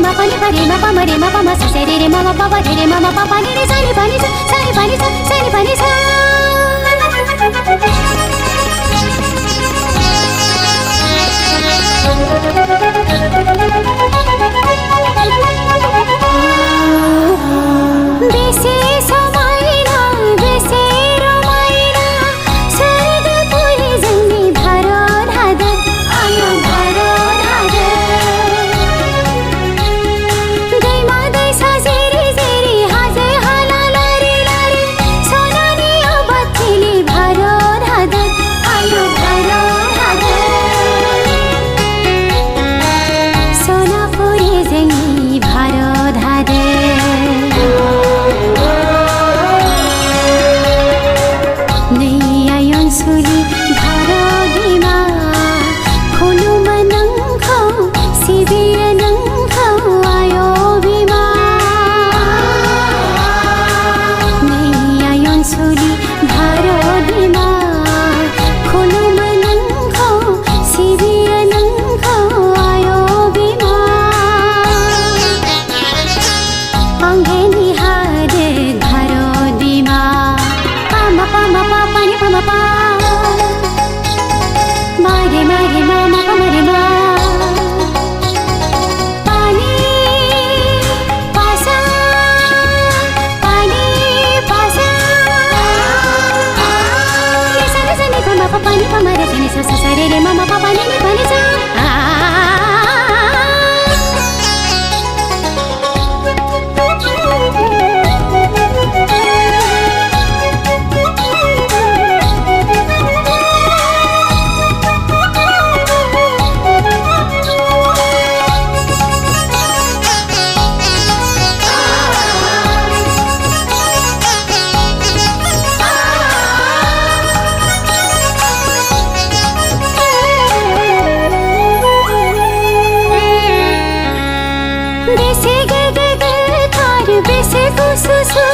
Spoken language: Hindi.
ma pa ni pa re ma pa ma re ma pa ma sa se re ma ma pa pa re ma ma pa pa ni re sa ni pa ni sa sa ni pa ni sa sa ni pa ni sa. बेसे समाइना बेसे रमाइना सर्ग पुरी जंगी भरो धादर आयो भरो धादर दैमा दैसा जेरी जेरी हाजे हाला लारी लारी सोनानी अबथिली भरो धादर आयो भरो धादर सोना पुरी जंगी भरो धादर सुली भरो दिमा खोलु मनंखौ सिबिय नंखौ आयो बिमा नैयायन सुली भरो दिमा खोलु मनंखौ सिबिय नंखौ आयो बिमा अंगेनी हादे भरो दिमा पामा पामा पापा नि पामा पा मारे मारे मामा मारे मा पानी पासा पानी पासा ये सारे सने पामा पा पानी पामा रे सने सा सा रे रे मामा पा पानी नि पानी सा बेसे गे गे गे थार बेसे कुसुसु